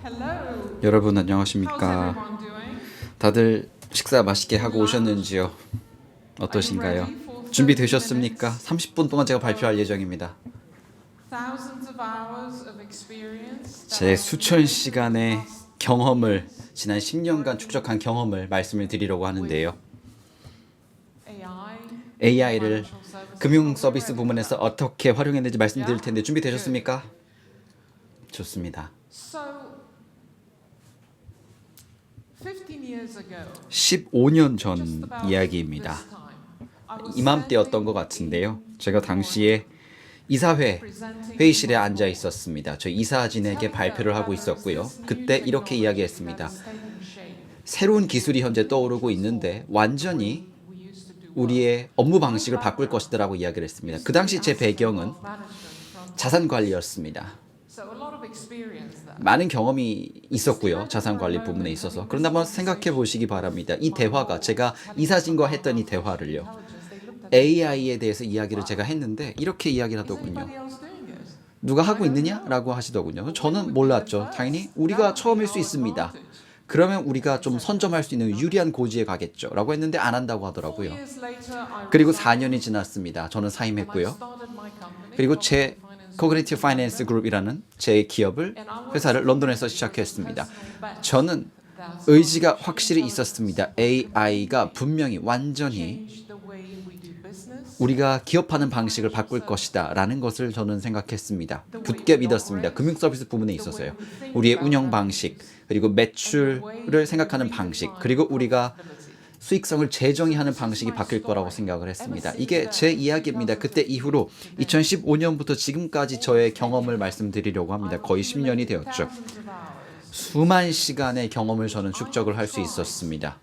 Hello. 여러분 How's 안녕하십니까? everyone doing? 다들 식사 맛있게 하고 오셨는지요? 어떠신가요? Ready for 30 준비되셨습니까? minutes? 30분 동안 제가 발표할 예정입니다. Thousands of hours of experience that 제 I've 수천 accumulated 시간의 in the last 경험을 지난 10년간 축적한 경험을 말씀을 드리려고 하는데요. AI, AI를 financial services. 금융 Are we 서비스 ready 부문에서 for that? 어떻게 활용했는지 말씀드릴 텐데 준비되셨습니까? 좋습니다. So, 15 years ago, 15년 just 전 about 이야기입니다. this time, I was 이맘때였던 것 같은데요. 제가 당시에 이사회 회의실에 앉아 있었습니다. 저 이사진에게 발표를 하고 있었고요. 그때 이렇게 이야기했습니다. 새로운 기술이 현재 떠오르고 있는데 완전히 우리의 업무 방식을 바꿀 것이라고 이야기를 했습니다. 그 당시 제 배경은 자산 관리였습니다. 많은 경험이 있었고요. 자산 관리 부분에 있어서. 그런데 한번 생각해 보시기 바랍니다. 이 대화가 제가 이사진과 했던 이 대화를요. AI에 대해서 이야기를 제가 했는데 이렇게 이야기를 하더군요. 누가 하고 있느냐라고 하시더군요. 저는 몰랐죠. 당연히 우리가 처음일 수 있습니다. 그러면 우리가 좀 선점할 수 있는 유리한 고지에 가겠죠. 라고 했는데 안 한다고 하더라고요. 그리고 4년이 지났습니다. 저는 사임했고요. 그리고 제 Cognitive Finance Group이라는 제 기업을 회사를 런던에서 시작했습니다. 저는 의지가 확실히 있었습니다. AI가 분명히 완전히 우리가 기업하는 방식을 바꿀 것이다 라는 것을 저는 생각했습니다. 굳게 믿었습니다. 금융 서비스 부분에 있어서요. 우리의 운영 방식, 그리고 매출을 생각하는 방식, 그리고 우리가 수익성을 재정의하는 방식이 바뀔 거라고 생각을 했습니다. 이게 제 이야기입니다. 그때 이후로 2015년부터 지금까지 저의 경험을 말씀드리려고 합니다. 거의 10년이 되었죠. 수만 시간의 경험을 저는 축적을 할 수 있었습니다.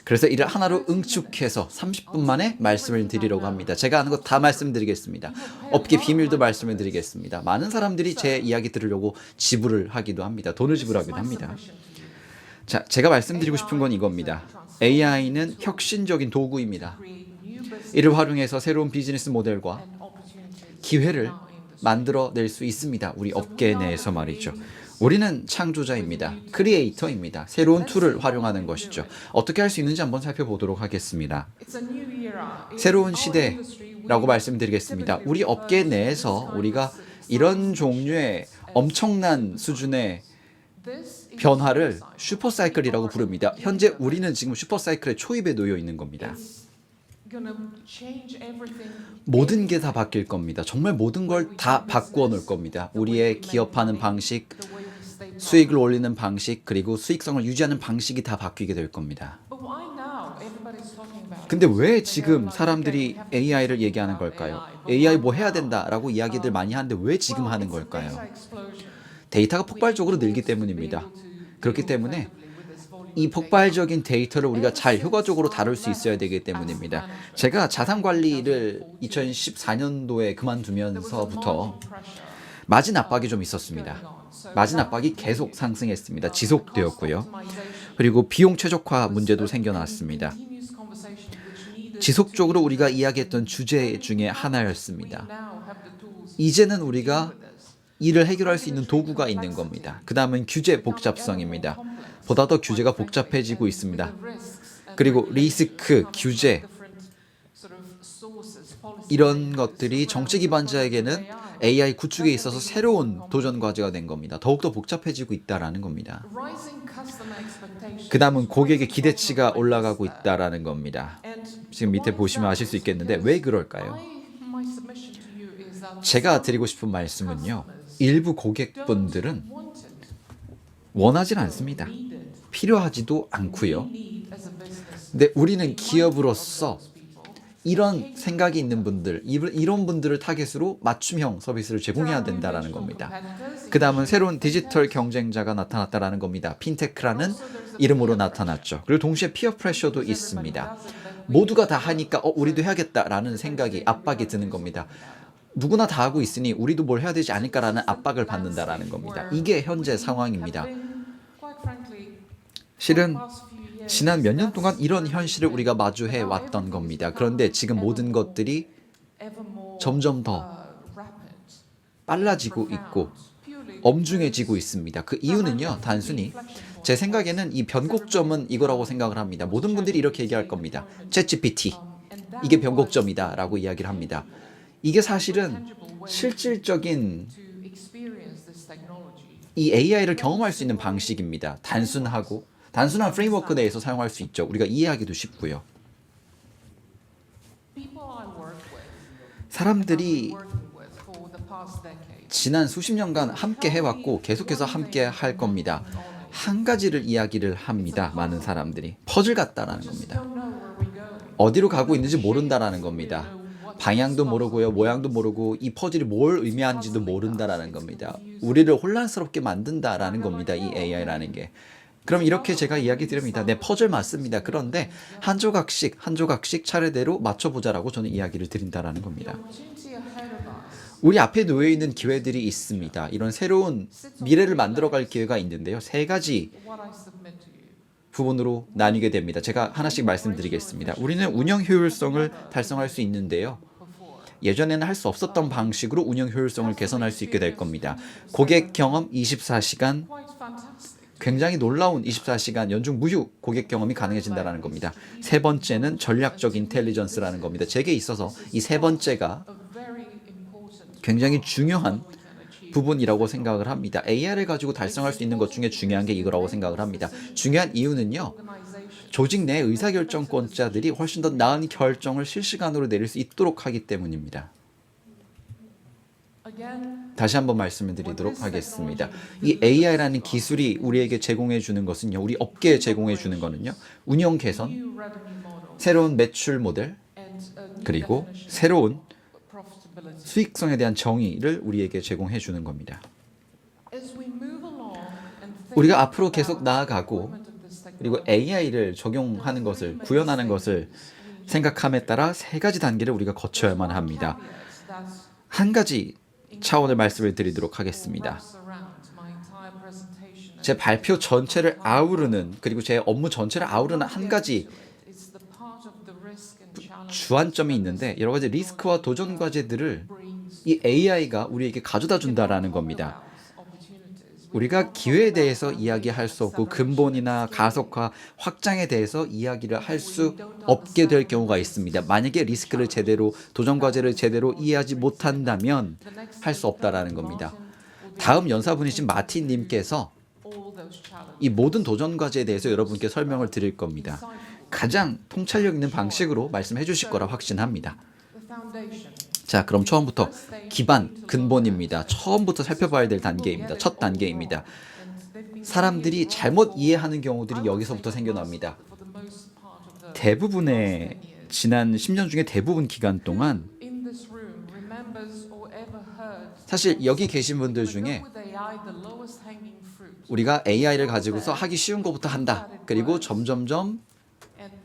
그래서 이를 하나로 응축해서 30분 만에 말씀을 드리려고 합니다. 제가 아는 거 다 말씀드리겠습니다. 업계 비밀도 말씀을 드리겠습니다. 많은 사람들이 제 이야기 들으려고 지불을 하기도 합니다. 돈을 지불하기도 합니다. 자, 제가 말씀드리고 싶은 건 이겁니다. AI는 혁신적인 도구입니다. 이를 활용해서 새로운 비즈니스 모델과 기회를 만들어낼 수 있습니다. 우리 업계 내에서 말이죠. 우리는 창조자입니다. 크리에이터입니다. 새로운 툴을 활용하는 것이죠. 어떻게 할 수 있는지 한번 살펴보도록 하겠습니다. 새로운 시대라고 말씀드리겠습니다. 우리 업계 내에서 우리가 이런 종류의 엄청난 수준의 변화를 슈퍼사이클이라고 부릅니다. 현재 우리는 지금 슈퍼사이클의 초입에 놓여 있는 겁니다. 모든 게 다 바뀔 겁니다. 정말 모든 걸 다 바꾸어 놓을 겁니다. 우리의 기업하는 방식, 수익을 올리는 방식, 그리고 수익성을 유지하는 방식이 다 바뀌게 될 겁니다. 근데 왜 지금 사람들이 AI를 얘기하는 걸까요? AI 뭐 해야 된다라고 이야기들 많이 하는데 왜 지금 하는 걸까요? 데이터가 폭발적으로 늘기 때문입니다. 그렇기 때문에 이 폭발적인 데이터를 우리가 잘 효과적으로 다룰 수 있어야 되기 때문입니다. 제가 자산 관리를 2014년도에 그만두면서부터 마진 압박이 좀 있었습니다. 마진 압박이 계속 상승했습니다. 지속되었고요. 그리고 비용 최적화 문제도 생겨났습니다. 지속적으로 우리가 이야기했던 주제 중에 하나였습니다. 이제는 우리가 이를 해결할 수 있는 도구가 있는 겁니다. 그 다음은 규제 복잡성입니다. 보다 더 규제가 복잡해지고 있습니다. 그리고 리스크, 규제 이런 것들이 정치 기반자에게는 AI 구축에 있어서 새로운 도전 과제가 된 겁니다. 더욱더 복잡해지고 있다라는 겁니다. 그 다음은 고객의 기대치가 올라가고 있다라는 겁니다. 지금 밑에 보시면 아실 수 있겠는데 왜 그럴까요? 제가 드리고 싶은 말씀은요. 일부 고객분들은 원하진 않습니다. 필요하지도 않고요. 근데 우리는 기업으로서 이런 생각이 있는 분들, 이런 분들을 타겟으로 맞춤형 서비스를 제공해야 된다라는 겁니다. 그 다음은 새로운 디지털 경쟁자가 나타났다라는 겁니다. 핀테크라는 이름으로 나타났죠. 그리고 동시에 피어 프레셔도 있습니다. 모두가 다 하니까 우리도 해야겠다라는 생각이 압박이 드는 겁니다. 누구나 다 하고 있으니 우리도 뭘 해야 되지 않을까라는 압박을 받는다라는 겁니다. 이게 현재 상황입니다. 실은 지난 몇 년 동안 이런 현실을 우리가 마주해 왔던 겁니다. 그런데 지금 모든 것들이 점점 더 빨라지고 있고 엄중해지고 있습니다. 그 이유는요, 단순히 제 생각에는 이 변곡점은 이거라고 생각을 합니다. 모든 분들이 이렇게 얘기할 겁니다. 챗GPT, 이게 변곡점이다라고 이야기를 합니다. 이게 사실은 실질적인 이 AI를 경험할 수 있는 방식입니다. 단순한 프레임워크 내에서 사용할 수 있죠. 우리가 이해하기도 쉽고요. 사람들이 지난 수십 년간 함께 해왔고 계속해서 함께 할 겁니다. 한 가지를 이야기를 합니다. 많은 사람들이 퍼즐 같다라는 겁니다. 어디로 가고 있는지 모른다라는 겁니다. 방향도 모르고요, 모양도 모르고 이 퍼즐이 뭘 의미하는지도 모른다라는 겁니다. 우리를 혼란스럽게 만든다라는 겁니다. 이 AI라는 게. 그럼 이렇게 제가 이야기 드립니다. 네, 퍼즐 맞습니다. 그런데 한 조각씩 차례대로 맞춰보자라고 저는 이야기를 드린다라는 겁니다. 우리 앞에 놓여 있는 기회들이 있습니다. 이런 새로운 미래를 만들어갈 기회가 있는데요. 세 가지 부분으로 나뉘게 됩니다. 제가 하나씩 말씀드리겠습니다. 우리는 운영 효율성을 달성할 수 있는데요. 예전에는 할 수 없었던 방식으로 운영 효율성을 개선할 수 있게 될 겁니다. 고객 경험 24시간, 굉장히 놀라운 24시간 연중 무휴 고객 경험이 가능해진다는 겁니다. 세 번째는 전략적 인텔리전스라는 겁니다. 제게 있어서 이 세 번째가 굉장히 중요한 부분이라고 생각을 합니다. AI를 가지고 달성할 수 있는 것 중에 중요한 게 이거라고 생각을 합니다. 중요한 이유는요, 조직 내 의사결정권자들이 훨씬 더 나은 결정을 실시간으로 내릴 수 있도록 하기 때문입니다. 다시 한번 말씀을 드리도록 하겠습니다. 이 AI라는 기술이 우리에게 제공해 주는 것은요, 우리 업계에 제공해 주는 거는요, 운영 개선, 새로운 매출 모델, 그리고 새로운 수익성에 대한 정의를 우리에게 제공해 주는 겁니다. 우리가 앞으로 계속 나아가고 그리고 AI를 적용하는 것을, 구현하는 것을 생각함에 따라 세 가지 단계를 우리가 거쳐야만 합니다. 한 가지 차원을 말씀을 드리도록 하겠습니다. 제 발표 전체를 아우르는, 그리고 제 업무 전체를 아우르는 한 가지 주안점이 있는데, 여러 가지 리스크와 도전 과제들을 이 AI가 우리에게 가져다 준다라는 겁니다. 우리가 기회에 대해서 이야기할 수 없고 근본이나 가속화, 확장에 대해서 이야기를 할 수 없게 될 경우가 있습니다. 만약에 리스크를 제대로, 도전 과제를 제대로 이해하지 못한다면 할 수 없다라는 겁니다. 다음 연사분이신 마틴님께서 이 모든 도전 과제에 대해서 여러분께 설명을 드릴 겁니다. 가장 통찰력 있는 방식으로 말씀해 주실 거라 확신합니다. 자, 그럼 처음부터 기반, 근본입니다. 처음부터 살펴봐야 될 단계입니다. 첫 단계입니다. 사람들이 잘못 이해하는 경우들이 여기서부터 생겨납니다. 대부분의 지난 10년 중에 대부분 기간 동안 사실 여기 계신 분들 중에 우리가 AI를 가지고서 하기 쉬운 것부터 한다. 그리고 점점점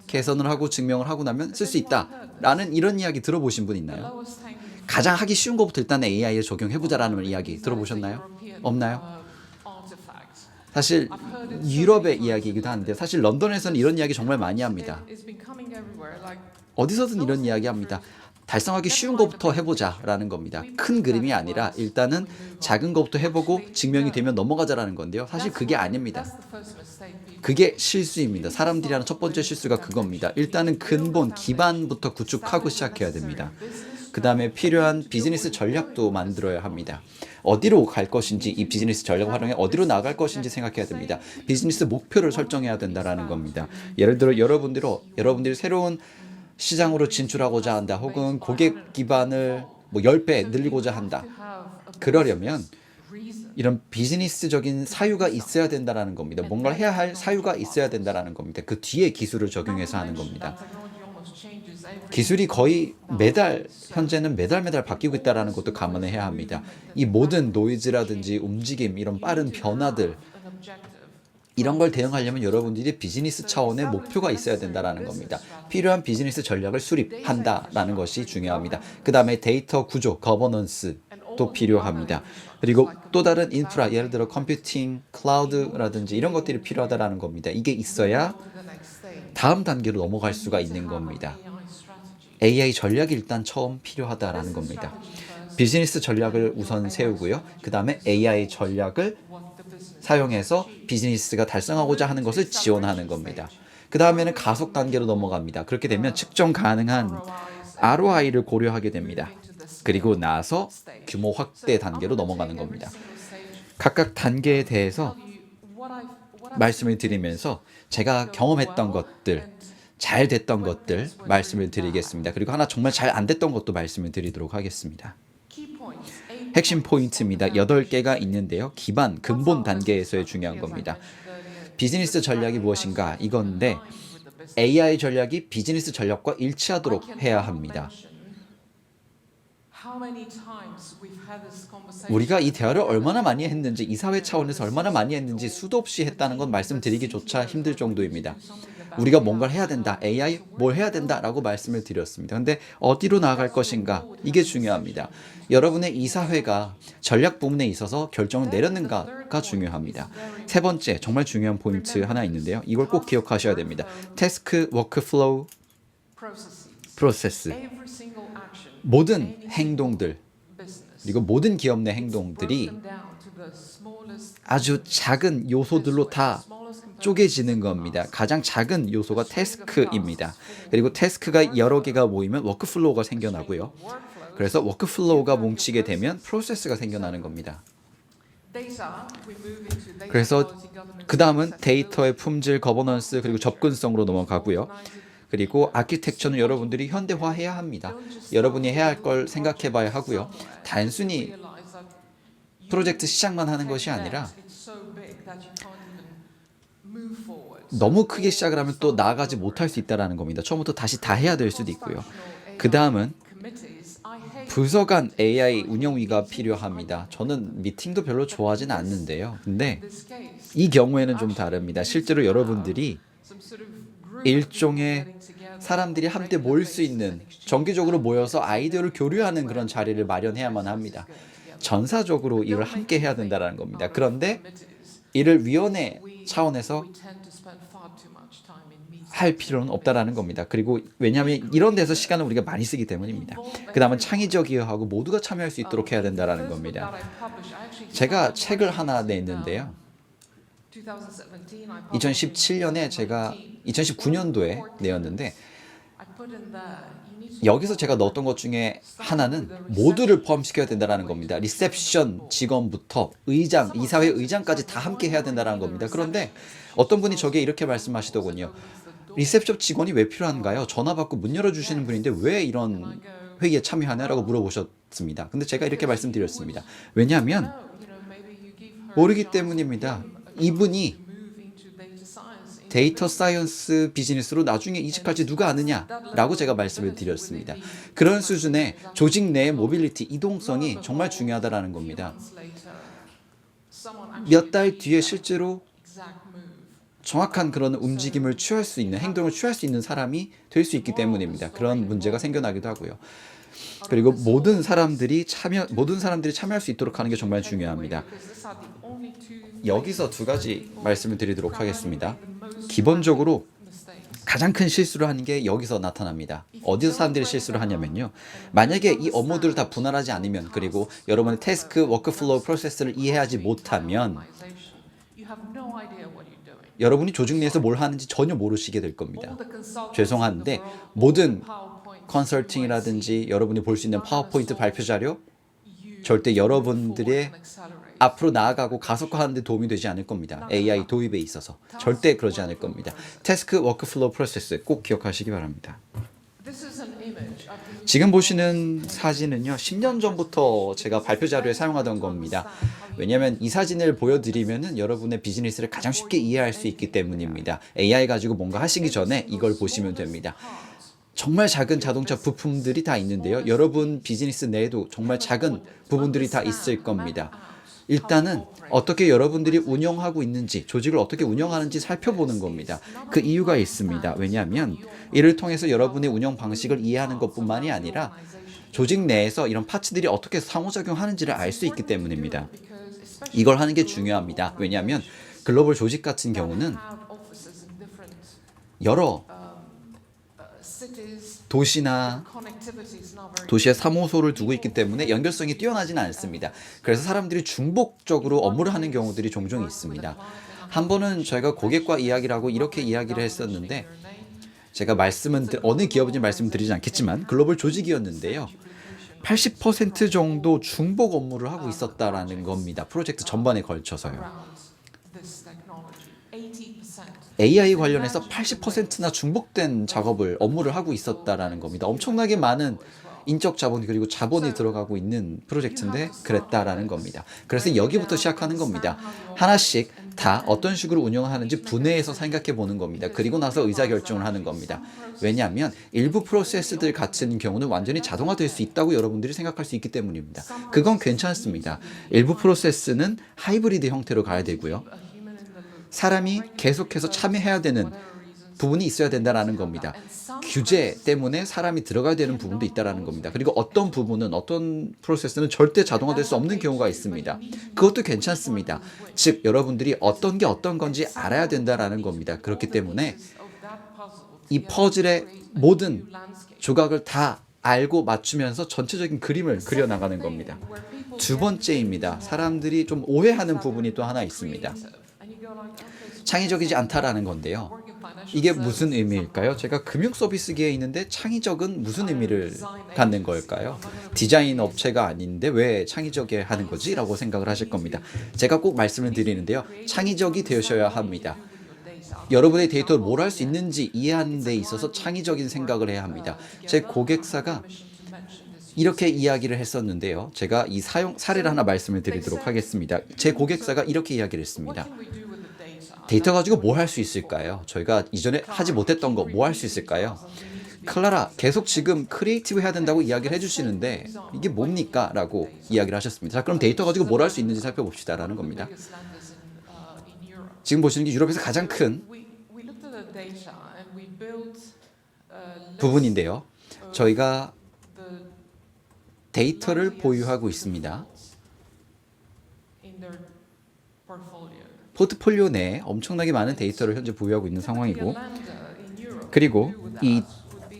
개선을 하고 증명을 하고 나면 쓸 수 있다. 라는 이런 이야기 들어보신 분 있나요? 가장 하기 쉬운 것부터 일단 AI에 적용해보자라는 이야기 들어보셨나요? 없나요? 사실 유럽의 이야기이기도 한데 사실 런던에서는 이런 이야기 정말 많이 합니다. 어디서든 이런 이야기 합니다. 달성하기 쉬운 것부터 해보자라는 겁니다. 큰 그림이 아니라 일단은 작은 것부터 해보고 증명이 되면 넘어가자라는 건데요. 사실 그게 아닙니다. 그게 실수입니다. 사람들이 하는 첫 번째 실수가 그겁니다. 일단은 근본, 기반부터 구축하고 시작해야 됩니다. 그 다음에 필요한 비즈니스 전략도 만들어야 합니다. 어디로 갈 것인지, 이 비즈니스 전략을 활용해 어디로 나갈 것인지 생각해야 됩니다. 비즈니스 목표를 설정해야 된다라는 겁니다. 예를 들어 여러분들이 새로운 시장으로 진출하고자 한다, 혹은 고객 기반을 10배 늘리고자 한다. 그러려면 이런 비즈니스적인 사유가 있어야 된다라는 겁니다. 뭔가를 해야 할 사유가 있어야 된다라는 겁니다. 그 뒤에 기술을 적용해서 하는 겁니다. 기술이 거의 현재는 매달 바뀌고 있다는 것도 감안해야 합니다. 이 모든 노이즈라든지 움직임, 이런 빠른 변화들, 이런 걸 대응하려면 여러분들이 비즈니스 차원의 목표가 있어야 된다는 겁니다. 필요한 비즈니스 전략을 수립한다라는 것이 중요합니다. 그 다음에 데이터 구조, 거버넌스도 필요합니다. 그리고 또 다른 인프라, 예를 들어 컴퓨팅, 클라우드라든지 이런 것들이 필요하다는 겁니다. 이게 있어야 다음 단계로 넘어갈 수가 있는 겁니다. AI 전략이 일단 처음 필요하다라는 겁니다. 비즈니스 전략을 우선 세우고요. 그 다음에 AI 전략을 사용해서 비즈니스가 달성하고자 하는 것을 지원하는 겁니다. 그 다음에는 가속 단계로 넘어갑니다. 그렇게 되면 측정 가능한 ROI를 고려하게 됩니다. 그리고 나서 규모 확대 단계로 넘어가는 겁니다. 각각 단계에 대해서 말씀을 드리면서 제가 경험했던 것들, 잘 됐던 것들 말씀을 드리겠습니다. 그리고 하나 정말 잘 안 됐던 것도 말씀을 드리도록 하겠습니다. 핵심 포인트입니다. 8개가 있는데요. 기반, 근본 단계에서의 중요한 겁니다. 비즈니스 전략이 무엇인가? 이건데 AI 전략이 비즈니스 전략과 일치하도록 해야 합니다. 우리가 이 대화를 얼마나 많이 했는지, 이사회 차원에서 얼마나 많이 했는지 수도 없이 했다는 건 말씀드리기조차 힘들 정도입니다. 우리가 뭔가를 해야 된다, AI 뭘 해야 된다라고 말씀을 드렸습니다. 근데 어디로 나아갈 것인가? 이게 중요합니다. 여러분의 이사회가 전략 부분에 있어서 결정을 내렸는가가 중요합니다. 세 번째, 정말 중요한 포인트 하나 있는데요. 이걸 꼭 기억하셔야 됩니다. 태스크, 워크플로우, 프로세스. 모든 행동들, 그리고 모든 기업 내 행동들이 아주 작은 요소들로 다 쪼개지는 겁니다. 가장 작은 요소가 태스크입니다. 그리고 태스크가 여러 개가 모이면 워크플로우가 생겨나고요. 그래서 워크플로우가 뭉치게 되면 프로세스가 생겨나는 겁니다. 그래서 그 다음은 데이터의 품질, 거버넌스, 그리고 접근성으로 넘어가고요. 그리고 아키텍처는 여러분들이 현대화해야 합니다. 여러분이 해야 할 걸 생각해 봐야 하고요. 단순히 프로젝트 시작만 하는 것이 아니라 너무 크게 시작을 하면 또 나아가지 못할 수 있다는 겁니다. 처음부터 다시 다 해야 될 수도 있고요. 그 다음은 부서 간 AI 운영위가 필요합니다. 저는 미팅도 별로 좋아하진 않는데요. 근데 이 경우에는 좀 다릅니다. 실제로 여러분들이 일종의 사람들이 함께 모일 수 있는, 정기적으로 모여서 아이디어를 교류하는 그런 자리를 마련해야만 합니다. 전사적으로 이걸 함께 해야 된다는 겁니다. 그런데 이를 위원회 차원에서 할 필요는 없다라는 겁니다. 그리고 왜냐하면 이런 데서 시간을 우리가 많이 쓰기 때문입니다. 그 다음은 창의적이어하고 모두가 참여할 수 있도록 해야 된다라는 겁니다. 제가 책을 하나 냈는데요. 2017년에 제가 2019년도에 내었는데 여기서 제가 넣었던 것 중에 하나는 모두를 포함시켜야 된다는 겁니다. 리셉션 직원부터 의장, 이사회 의장까지 다 함께 해야 된다는 겁니다. 그런데 어떤 분이 저게 이렇게 말씀하시더군요. 리셉션 직원이 왜 필요한가요? 전화 받고 문 열어주시는 분인데 왜 이런 회의에 참여하냐라고 물어보셨습니다. 근데 제가 이렇게 말씀드렸습니다. 왜냐하면 모르기 때문입니다. 이분이 데이터 사이언스 비즈니스로 나중에 이직할지 누가 아느냐라고 제가 말씀을 드렸습니다. 그런 수준의 조직 내의 모빌리티, 이동성이 정말 중요하다는 겁니다. 몇 달 뒤에 실제로 정확한 그런 움직임을 취할 수 있는, 행동을 취할 수 있는 사람이 될 수 있기 때문입니다. 그런 문제가 생겨나기도 하고요. 그리고 모든 사람들이 참여할 수 있도록 하는 게 정말 중요합니다. 여기서 두 가지 말씀을 드리도록 하겠습니다. 기본적으로 가장 큰 실수를 하는 게 여기서 나타납니다. 어디서 사람들이 실수를 하냐면요. 만약에 이 업무들을 다 분할하지 않으면, 그리고 여러분의 태스크, 워크플로우 프로세스를 이해하지 못하면 여러분이 조직 내에서 뭘 하는지 전혀 모르시게 될 겁니다. 죄송한데 모든 컨설팅이라든지 여러분이 볼 수 있는 파워포인트 발표 자료 절대 여러분들의 앞으로 나아가고 가속화하는 데 도움이 되지 않을 겁니다. AI 도입에 있어서 절대 그러지 않을 겁니다. 태스크, 워크플로우 프로세스 꼭 기억하시기 바랍니다. 지금 보시는 사진은요, 10년 전부터 제가 발표 자료에 사용하던 겁니다. 왜냐하면 이 사진을 보여드리면은 여러분의 비즈니스를 가장 쉽게 이해할 수 있기 때문입니다. AI 가지고 뭔가 하시기 전에 이걸 보시면 됩니다. 정말 작은 자동차 부품들이 다 있는데요. 여러분 비즈니스 내에도 정말 작은 부분들이 다 있을 겁니다. 일단은 어떻게 여러분들이 운영하고 있는지, 조직을 어떻게 운영하는지 살펴보는 겁니다. 그 이유가 있습니다. 왜냐하면 이를 통해서 여러분의 운영 방식을 이해하는 것뿐만이 아니라 조직 내에서 이런 파츠들이 어떻게 상호작용하는지를 알 수 있기 때문입니다. 이걸 하는 게 중요합니다. 왜냐하면 글로벌 조직 같은 경우는 여러 도시나 도시에 3호소를 두고 있기 때문에 연결성이 뛰어나지는 않습니다. 그래서 사람들이 중복적으로 업무를 하는 경우들이 종종 있습니다. 한 번은 저희가 고객과 이야기를 하고 이렇게 이야기를 했었는데 제가 어느 기업인지 말씀드리지 않겠지만 글로벌 조직이었는데요. 80% 정도 중복 업무를 하고 있었다라는 겁니다. 프로젝트 전반에 걸쳐서요. AI 관련해서 80%나 중복된 업무를 하고 있었다라는 겁니다. 엄청나게 많은 인적 자본 그리고 자본이 들어가고 있는 프로젝트인데 그랬다라는 겁니다. 그래서 여기부터 시작하는 겁니다. 하나씩 다 어떤 식으로 운영하는지 분해해서 생각해 보는 겁니다. 그리고 나서 의사결정을 하는 겁니다. 왜냐하면 일부 프로세스들 같은 경우는 완전히 자동화될 수 있다고 여러분들이 생각할 수 있기 때문입니다. 그건 괜찮습니다. 일부 프로세스는 하이브리드 형태로 가야 되고요. 사람이 계속해서 참여해야 되는 부분이 있어야 된다는 겁니다. 규제 때문에 사람이 들어가야 되는 부분도 있다는 겁니다. 그리고 어떤 프로세스는 절대 자동화될 수 없는 경우가 있습니다. 그것도 괜찮습니다. 즉 여러분들이 어떤 게 어떤 건지 알아야 된다는 겁니다. 그렇기 때문에 이 퍼즐의 모든 조각을 다 알고 맞추면서 전체적인 그림을 그려나가는 겁니다. 두 번째입니다. 사람들이 좀 오해하는 부분이 또 하나 있습니다. 창의적이지 않다라는 건데요. 이게 무슨 의미일까요? 제가 금융 서비스계에 있는데 창의적은 무슨 의미를 갖는 걸까요? 디자인 업체가 아닌데 왜 창의적이어야 하는 거지? 라고 생각을 하실 겁니다. 제가 꼭 말씀을 드리는데요. 창의적이 되셔야 합니다. 여러분의 데이터를 뭘 할 수 있는지 이해하는 데 있어서 창의적인 생각을 해야 합니다. 제 고객사가 이렇게 이야기를 했었는데요. 제가 이 사례를 하나 말씀을 드리도록 하겠습니다. 제 고객사가 이렇게 이야기를 했습니다. 데이터 가지고 뭘 할 수 있을까요? 저희가 이전에 하지 못했던 거 뭐 할 수 있을까요? 클라라, 계속 지금 크리에이티브 해야 된다고 이야기를 해주시는데 이게 뭡니까? 라고 이야기를 하셨습니다. 자, 그럼 데이터 가지고 뭘 할 수 있는지 살펴봅시다 라는 겁니다. 지금 보시는 게 유럽에서 가장 큰 부분인데요. 저희가 데이터를 보유하고 있습니다. 포트폴리오 내에 엄청나게 많은 데이터를 현재 보유하고 있는 상황이고, 그리고 이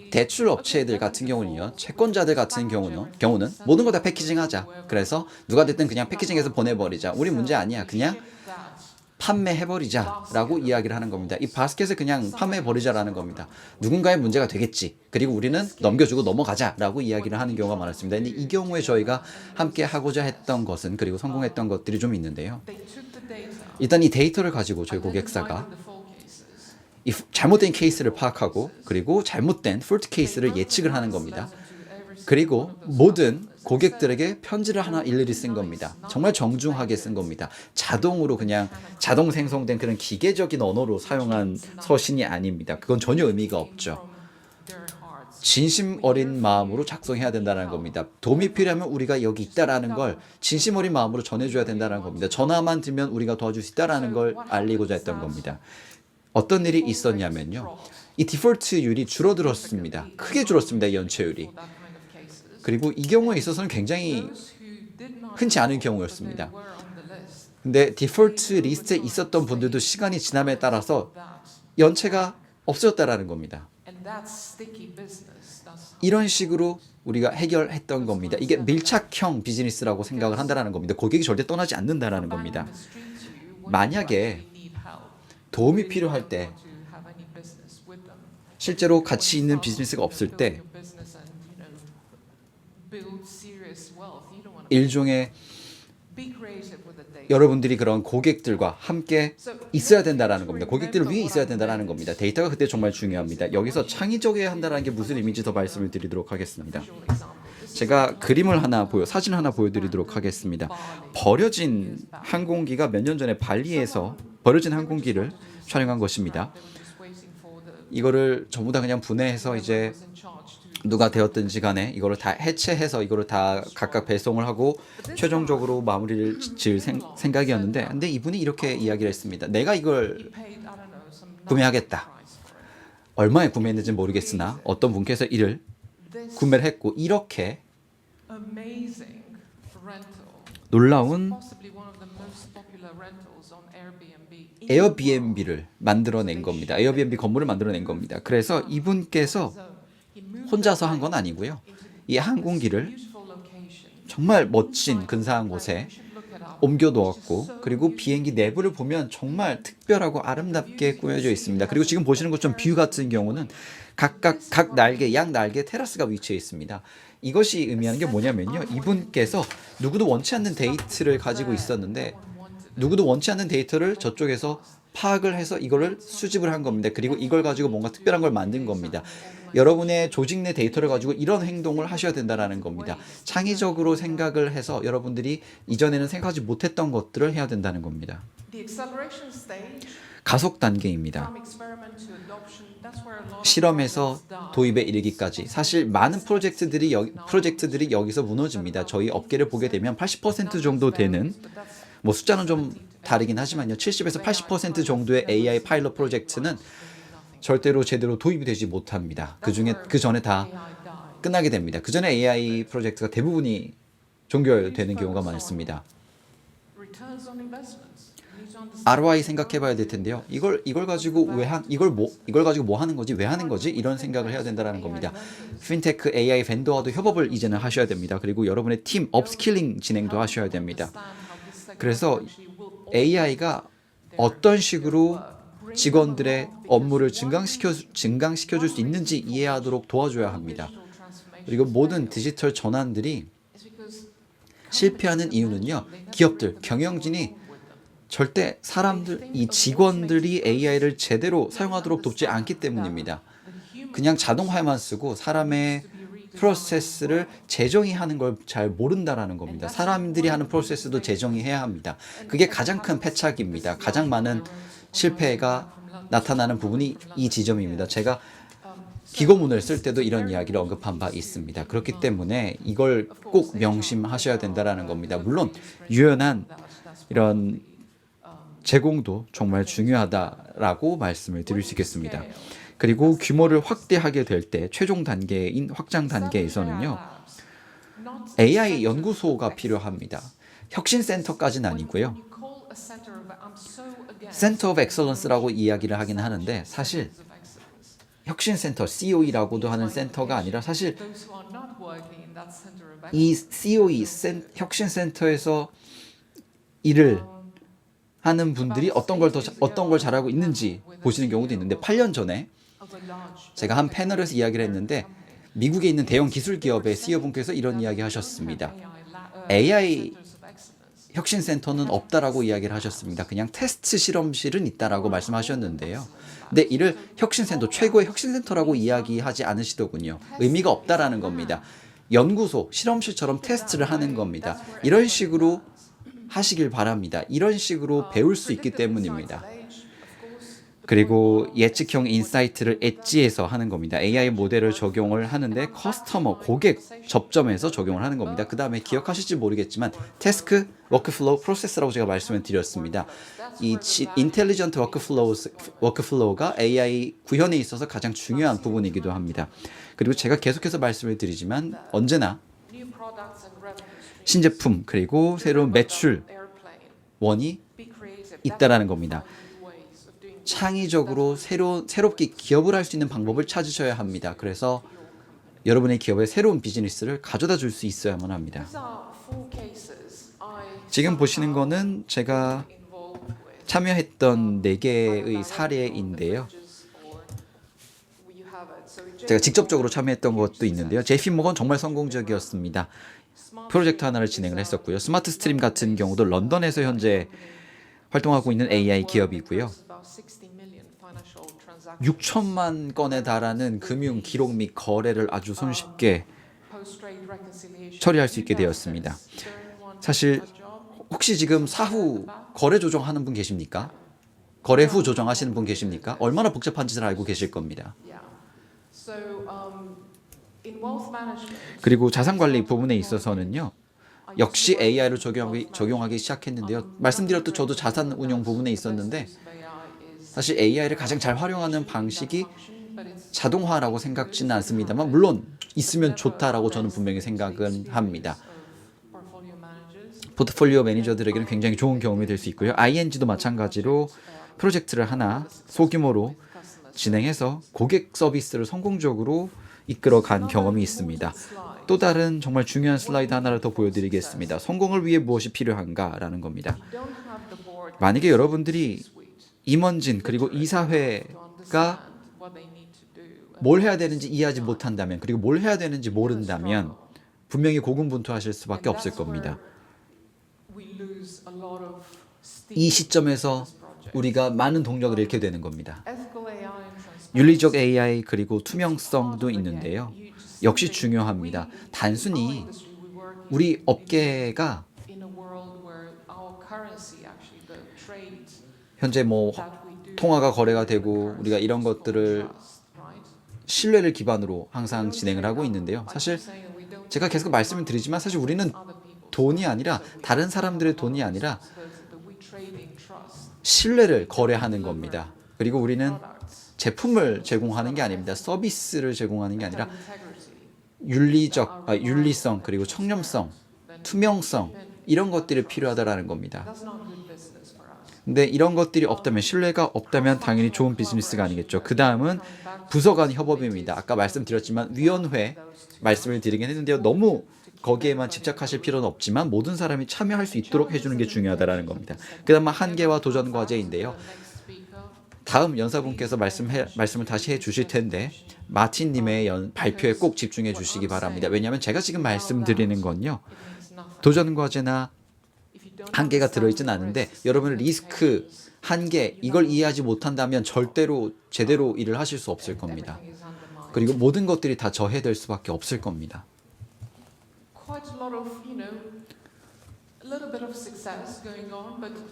대출 업체들 같은 경우는요, 채권자들 같은 경우는 모든 걸 다 패키징하자. 그래서 누가 됐든 그냥 패키징해서 보내버리자. 우리 문제 아니야. 그냥 판매해버리자라고 이야기를 하는 겁니다. 이 바스켓을 그냥 판매해버리자라는 겁니다. 누군가의 문제가 되겠지. 그리고 우리는 넘겨주고 넘어가자라고 이야기를 하는 경우가 많았습니다. 근데 이 경우에 저희가 함께 하고자 했던 것은, 그리고 성공했던 것들이 좀 있는데요. 일단 이 데이터를 가지고 저희 고객사가 이 잘못된 케이스를 파악하고, 그리고 잘못된 폴트 케이스를 예측을 하는 겁니다. 그리고 모든 고객들에게 편지를 하나 일일이 쓴 겁니다. 정말 정중하게 쓴 겁니다. 자동으로 그냥 자동 생성된 그런 기계적인 언어로 사용한 서신이 아닙니다. 그건 전혀 의미가 없죠. 진심 어린 마음으로 작성해야 된다는 겁니다. 도움이 필요하면 우리가 여기 있다라는 걸 진심 어린 마음으로 전해줘야 된다는 겁니다. 전화만 들면 우리가 도와줄 수 있다라는 걸 알리고자 했던 겁니다. 어떤 일이 있었냐면요. 이 디폴트율이 줄어들었습니다. 크게 줄었습니다. 이 연체율이. 그리고 이 경우에 있어서는 굉장히 흔치 않은 경우였습니다. 근데 디폴트 리스트에 있었던 분들도 시간이 지남에 따라서 연체가 없어졌다라는 겁니다. 이런 식으로 우리가 해결했던 겁니다. 이게 밀착형 비즈니스라고 생각을 한다는 겁니다. 고객이 절대 떠나지 않는다는 겁니다. 만약에 도움이 필요할 때, 실제로 가치 있는 비즈니스가 없을 때 일종의 여러분들이 그런 고객들과 함께 있어야 된다는 겁니다. 고객들을 위해 있어야 된다는 겁니다. 데이터가 그때 정말 중요합니다. 여기서 창의적이어야 한다는 게 무슨 의미인지 더 말씀을 드리도록 하겠습니다. 제가 사진 하나 보여드리도록 하겠습니다. 버려진 항공기가 몇 년 전에 발리에서 버려진 항공기를 촬영한 것입니다. 이거를 전부 다 그냥 분해해서 이제 누가 되었든지 간에 이거를 다 해체해서 이거를 다 각각 배송을 하고 최종적으로 마무리를 지을 생각이었는데, 근데 이분이 이렇게 이야기를 했습니다. 내가 이걸 구매하겠다. 얼마에 구매했는지 모르겠으나 어떤 분께서 이를 구매를 했고, 이렇게 놀라운 에어비앤비를 만들어낸 겁니다. 에어비앤비 건물을 만들어낸 겁니다. 그래서 이분께서 혼자서 한 건 아니고요. 이 항공기를 정말 멋진 근사한 곳에 옮겨 놓았고, 그리고 비행기 내부를 보면 정말 특별하고 아름답게 꾸며져 있습니다. 그리고 지금 보시는 것처럼 뷰 같은 경우는 각각 각 날개, 양 날개 테라스가 위치해 있습니다. 이것이 의미하는 게 뭐냐면요. 이분께서 누구도 원치 않는 데이터를 가지고 있었는데 누구도 원치 않는 데이터를 저쪽에서 파악을 해서 이거를 수집을 한 겁니다. 그리고 이걸 가지고 뭔가 특별한 걸 만든 겁니다. 여러분의 조직 내 데이터를 가지고 이런 행동을 하셔야 된다는 겁니다. 창의적으로 생각을 해서 여러분들이 이전에는 생각하지 못했던 것들을 해야 된다는 겁니다. 가속 단계입니다. 실험에서 도입에 이르기까지 사실 많은 프로젝트들이 여기서 무너집니다. 저희 업계를 보게 되면 80% 정도 되는, 뭐 숫자는 좀 다르긴 하지만요. 70에서 80% 정도의 AI 파일럿 프로젝트는 절대로 제대로 도입이 되지 못합니다. 그 전에 다 끝나게 됩니다. 그 전에 AI 프로젝트가 대부분이 종결되는 경우가 많습니다. ROI 생각해 봐야 될 텐데요. 이걸 가지고 이걸 가지고 뭐 하는 거지? 왜 하는 거지? 이런 생각을 해야 된다는 겁니다. 핀테크 AI 벤더와도 협업을 이제는 하셔야 됩니다. 그리고 여러분의 팀 업스킬링 진행도 하셔야 됩니다. 그래서 AI가 어떤 식으로 직원들의 업무를 증강시켜 줄 수 있는지 이해하도록 도와줘야 합니다. 그리고 모든 디지털 전환들이 실패하는 이유는요. 기업들, 경영진이 절대 이 직원들이 AI를 제대로 사용하도록 돕지 않기 때문입니다. 그냥 자동화만 쓰고 사람의 프로세스를 재정의 하는 걸 잘 모른다라는 겁니다. 사람들이 하는 프로세스도 재정의해야 합니다. 그게 가장 큰 패착입니다. 가장 많은 실패가 나타나는 부분이 이 지점입니다. 제가 기고문을 쓸 때도 이런 이야기를 언급한 바 있습니다. 그렇기 때문에 이걸 꼭 명심하셔야 된다는 겁니다. 물론 유연한 이런 제공도 정말 중요하다라고 말씀을 드릴 수 있겠습니다. 그리고 규모를 확대하게 될 때 최종 단계인 확장 단계에서는요. AI 연구소가 필요합니다. 혁신센터까지는 아니고요. Center of Excellence라고 이야기를 하긴 하는데 사실 혁신센터, COE라고도 하는 센터가 아니라 사실 이 COE, 혁신센터에서 일을 하는 분들이 어떤 걸 잘하고 있는지 보시는 경우도 있는데 8년 전에 제가 한 패널에서 이야기를 했는데 미국에 있는 대형 기술 기업의 CEO분께서 이런 이야기 하셨습니다. AI 혁신센터는 없다라고 이야기를 하셨습니다. 그냥 테스트 실험실은 있다라고 말씀하셨는데요. 근데 이를 혁신센터, 최고의 혁신센터라고 이야기하지 않으시더군요. 의미가 없다라는 겁니다. 연구소, 실험실처럼 테스트를 하는 겁니다. 이런 식으로 하시길 바랍니다. 이런 식으로 배울 수 있기 때문입니다. 그리고 예측형 인사이트를 엣지에서 하는 겁니다. AI 모델을 적용을 하는데 고객 접점에서 적용을 하는 겁니다. 그 다음에 기억하실지 모르겠지만 태스크, 워크플로우, 프로세스라고 제가 말씀을 드렸습니다. 이 인텔리전트 워크플로우가 AI 구현에 있어서 가장 중요한 부분이기도 합니다. 그리고 제가 계속해서 말씀을 드리지만 언제나 신제품 그리고 새로운 매출원이 있다라는 겁니다. 창의적으로 새롭게 기업을 할 수 있는 방법을 찾으셔야 합니다. 그래서 여러분의 기업에 새로운 비즈니스를 가져다 줄 수 있어야만 합니다. 지금 보시는 거는 제가 참여했던 4개의 사례인데요. 제가 직접적으로 참여했던 것도 있는데요. JP 모건 정말 성공적이었습니다. 프로젝트 하나를 진행을 했었고요. 스마트 스트림 같은 경우도 런던에서 현재 활동하고 있는 AI 기업이고요. 6천만 건에 달하는 금융 기록 및 거래를 아주 손쉽게 처리할 수 있게 되었습니다. 사실 혹시 지금 사후 거래 조정하는 분 계십니까? 거래 후 조정하시는 분 계십니까? 얼마나 복잡한지를 알고 계실 겁니다. 그리고 자산관리 부분에 있어서는요. 역시 AI를 적용하기 시작했는데요. 말씀드렸듯 저도 자산 운용 부분에 있었는데 사실 AI를 가장 잘 활용하는 방식이 자동화라고 생각지는 않습니다만 물론 있으면 좋다라고 저는 분명히 생각은 합니다. 포트폴리오 매니저들에게는 굉장히 좋은 경험이 될 수 있고요. ING도 마찬가지로 프로젝트를 하나 소규모로 진행해서 고객 서비스를 성공적으로 이끌어간 경험이 있습니다. 또 다른 정말 중요한 슬라이드 하나를 더 보여드리겠습니다. 성공을 위해 무엇이 필요한가라는 겁니다. 만약에 여러분들이 임원진 그리고 이사회가 뭘 해야 되는지 이해하지 못한다면, 그리고 뭘 해야 되는지 모른다면 분명히 고군분투하실 수밖에 없을 겁니다. 이 시점에서 우리가 많은 동력을 잃게 되는 겁니다. 윤리적 AI 그리고 투명성도 있는데요. 역시 중요합니다. 단순히 우리 업계가 현재 뭐 통화가 거래가 되고 우리가 이런 것들을 신뢰를 기반으로 항상 진행을 하고 있는데요. 사실 제가 계속 말씀을 드리지만 사실 우리는 돈이 아니라 다른 사람들의 돈이 아니라 신뢰를 거래하는 겁니다. 그리고 우리는 제품을 제공하는 게 아닙니다. 서비스를 제공하는 게 아니라 윤리성 그리고 청렴성, 투명성 이런 것들이 필요하다라는 겁니다. 근데 이런 것들이 없다면, 신뢰가 없다면 당연히 좋은 비즈니스가 아니겠죠. 그 다음은 부서 간 협업입니다. 아까 말씀드렸지만 위원회 말씀을 드리긴 했는데요. 너무 거기에만 집착하실 필요는 없지만 모든 사람이 참여할 수 있도록 해주는 게 중요하다라는 겁니다. 그 다음은 한계와 도전 과제인데요. 다음 연사분께서 말씀을 다시 해주실 텐데 마틴님의 발표에 꼭 집중해 주시기 바랍니다. 왜냐하면 제가 지금 말씀드리는 건요. 도전 과제나 한계가 들어있진 않은데 여러분의 리스크, 한계 이걸 이해하지 못한다면 절대로 제대로 일을 하실 수 없을 겁니다. 그리고 모든 것들이 다 저해될 수밖에 없을 겁니다.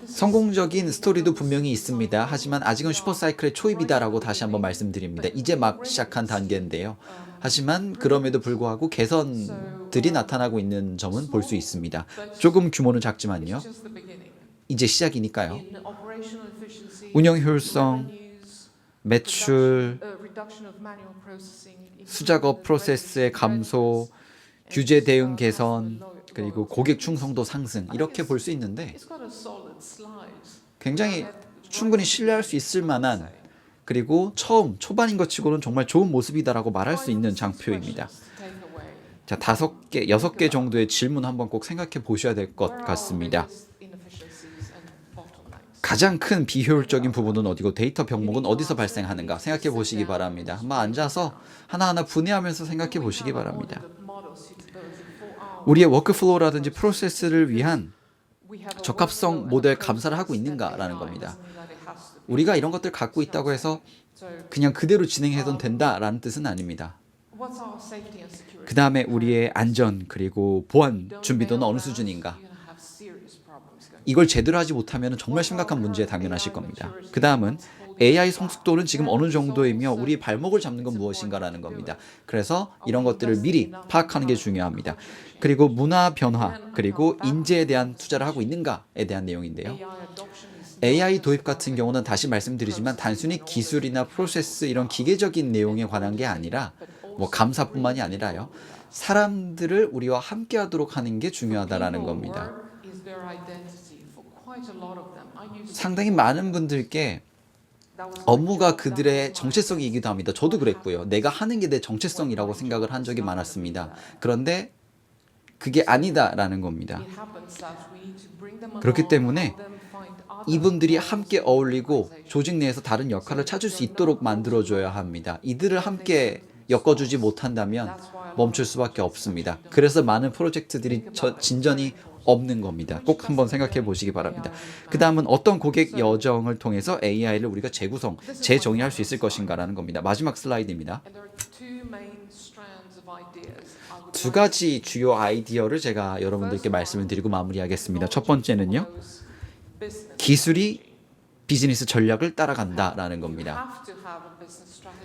성공적인 스토리도 분명히 있습니다. 하지만 아직은 슈퍼사이클의 초입이다라고 다시 한번 말씀드립니다. 이제 막 시작한 단계인데요. 하지만 그럼에도 불구하고 개선들이 나타나고 있는 점은 볼 수 있습니다. 조금 규모는 작지만요. 이제 시작이니까요. 운영 효율성, 매출, 수작업 프로세스의 감소, 규제 대응 개선, 그리고 고객 충성도 상승 이렇게 볼 수 있는데 굉장히 충분히 신뢰할 수 있을 만한, 그리고 초반인 것 치고는 정말 좋은 모습이다라고 말할 수 있는 장표입니다. 자, 5개, 6개 정도의 질문 한번 꼭 생각해 보셔야 될 것 같습니다. 가장 큰 비효율적인 부분은 어디고 데이터 병목은 어디서 발생하는가 생각해 보시기 바랍니다. 한번 앉아서 하나하나 분해하면서 생각해 보시기 바랍니다. 우리의 워크플로우라든지 프로세스를 위한 적합성 모델 감사를 하고 있는가라는 겁니다. 우리가 이런 것들 갖고 있다고 해서 그냥 그대로 진행해도 된다라는 뜻은 아닙니다. 그 다음에 우리의 안전 그리고 보안 준비도는 어느 수준인가. 이걸 제대로 하지 못하면 정말 심각한 문제에 당면하실 겁니다. 그 다음은 AI 성숙도는 지금 어느 정도이며 우리 발목을 잡는 건 무엇인가라는 겁니다. 그래서 이런 것들을 미리 파악하는 게 중요합니다. 그리고 문화 변화, 그리고 인재에 대한 투자를 하고 있는가에 대한 내용인데요. AI 도입 같은 경우는 다시 말씀드리지만 단순히 기술이나 프로세스 이런 기계적인 내용에 관한 게 아니라 뭐 감사뿐만이 아니라요. 사람들을 우리와 함께 하도록 하는 게 중요하다라는 겁니다. 상당히 많은 분들께 업무가 그들의 정체성이기도 합니다. 저도 그랬고요. 내가 하는 게 내 정체성이라고 생각을 한 적이 많았습니다. 그런데 그게 아니다라는 겁니다. 그렇기 때문에 이분들이 함께 어울리고 조직 내에서 다른 역할을 찾을 수 있도록 만들어줘야 합니다. 이들을 함께 엮어주지 못한다면 멈출 수밖에 없습니다. 그래서 많은 프로젝트들이 진전이 없는 겁니다. 꼭 한번 생각해 보시기 바랍니다. 그 다음은 어떤 고객 여정을 통해서 AI를 우리가 재정의할 수 있을 것인가라는 겁니다. 마지막 슬라이드입니다. 2가지 주요 아이디어를 제가 여러분들께 말씀을 드리고 마무리하겠습니다. 첫 번째는요. 기술이 비즈니스 전략을 따라간다라는 겁니다.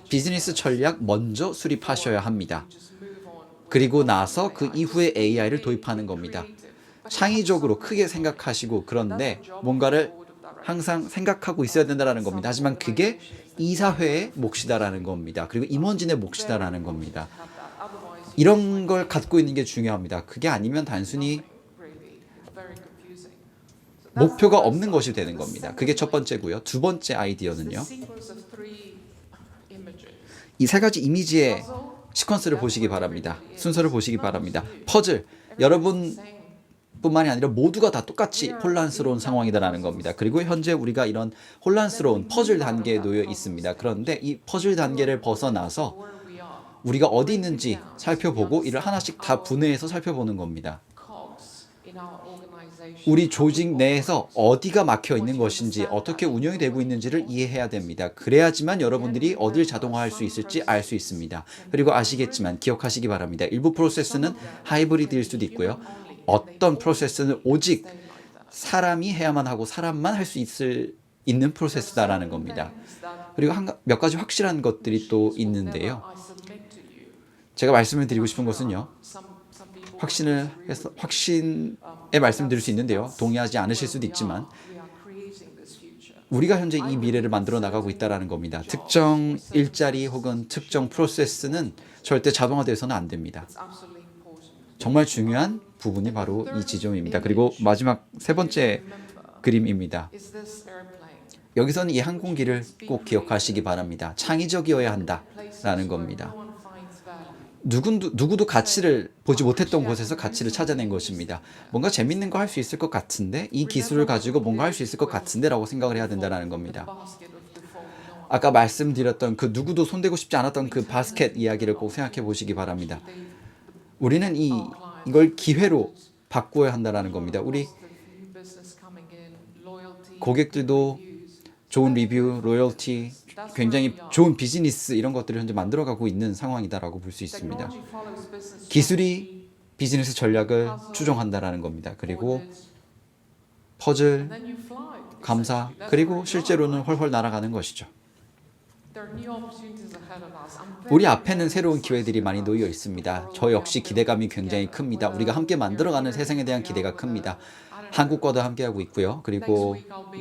비즈니스 전략 먼저 수립하셔야 합니다. 그리고 나서 그 이후에 AI를 도입하는 겁니다. 창의적으로 크게 생각하시고 그런데 뭔가를 항상 생각하고 있어야 된다는 겁니다. 하지만 그게 이사회의 몫이다라는 겁니다. 그리고 임원진의 몫이다라는 겁니다. 이런 걸 갖고 있는 게 중요합니다. 그게 아니면 단순히 목표가 없는 것이 되는 겁니다. 그게 첫 번째고요. 두 번째 아이디어는요. 이 3가지 이미지의 시퀀스를 보시기 바랍니다. 순서를 보시기 바랍니다. 퍼즐, 여러분 뿐만이 아니라 모두가 다 똑같이 혼란스러운 상황이다라는 겁니다. 그리고 현재 우리가 이런 혼란스러운 퍼즐 단계에 놓여 있습니다. 그런데 이 퍼즐 단계를 벗어나서 우리가 어디 있는지 살펴보고 이를 하나씩 다 분해해서 살펴보는 겁니다. 우리 조직 내에서 어디가 막혀 있는 것인지, 어떻게 운영이 되고 있는지를 이해해야 됩니다. 그래야지만 여러분들이 어딜 자동화할 수 있을지 알 수 있습니다. 그리고 아시겠지만 기억하시기 바랍니다. 일부 프로세스는 하이브리드일 수도 있고요. 어떤 프로세스는 오직 사람이 해야만 하고 사람만 할 수 있는 프로세스다라는 겁니다. 그리고 몇 가지 확실한 것들이 또 있는데요. 제가 말씀을 드리고 싶은 것은요. 확신의 말씀드릴 수 있는데요. 동의하지 않으실 수도 있지만 우리가 현재 이 미래를 만들어 나가고 있다는 겁니다. 특정 일자리 혹은 특정 프로세스는 절대 자동화돼서는 안 됩니다. 정말 중요한 부분이 바로 이 지점입니다. 그리고 마지막 세 번째 그림입니다. 여기서는 이 항공기를 꼭 기억하시기 바랍니다. 창의적이어야 한다라는 겁니다. 누구도 가치를 보지 못했던 곳에서 가치를 찾아낸 것입니다. 뭔가 재밌는 거 할 수 있을 것 같은데, 이 기술을 가지고 뭔가 할 수 있을 것 같은데 라고 생각을 해야 된다는 겁니다. 아까 말씀드렸던 그 누구도 손대고 싶지 않았던 그 바스켓 이야기를 꼭 생각해 보시기 바랍니다. 우리는 이걸 기회로 바꾸어야 한다는 겁니다. 우리 고객들도 좋은 리뷰, 로열티, 굉장히 좋은 비즈니스 이런 것들을 현재 만들어가고 있는 상황이다라고 볼 수 있습니다. 기술이 비즈니스 전략을 추종한다라는 겁니다. 그리고 퍼즐, 감사, 그리고 실제로는 훨훨 날아가는 것이죠. 우리 앞에는 새로운 기회들이 많이 놓여 있습니다. 저 역시 기대감이 굉장히 큽니다. 우리가 함께 만들어가는 세상에 대한 기대가 큽니다. 한국과도 함께하고 있고요. 그리고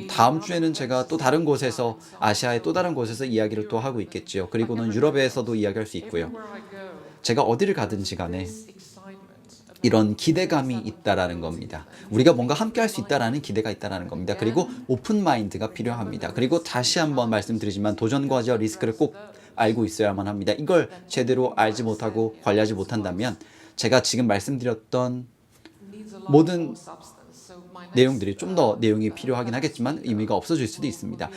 다음 주에는 제가 또 다른 곳에서, 아시아의 또 다른 곳에서 이야기를 또 하고 있겠죠. 그리고는 유럽에서도 이야기할 수 있고요. 제가 어디를 가든지 간에 이런 기대감이 있다라는 겁니다. 우리가 뭔가 함께 할 수 있다라는 기대가 있다라는 겁니다. 그리고 오픈 마인드가 필요합니다. 그리고 다시 한번 말씀드리지만 도전과 리스크를 꼭 알고 있어야만 합니다. 이걸 제대로 알지 못하고 관리하지 못한다면 제가 지금 말씀드렸던 모든 내용들이 좀 더 내용이 필요하긴 하겠지만 의미가 없어질 수도 있습니다.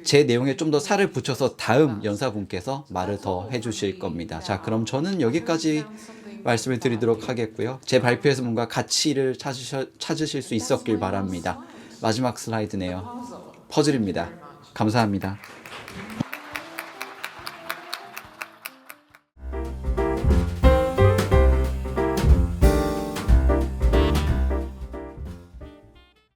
제 내용에 좀 더 살을 붙여서 다음 연사분께서 말을 더 해주실 겁니다. 자, 그럼 저는 여기까지 말씀을 드리도록 하겠고요. 제 발표에서 뭔가 가치를 찾으실 수 있었길 바랍니다. 마지막 슬라이드네요. 퍼즐입니다. 감사합니다.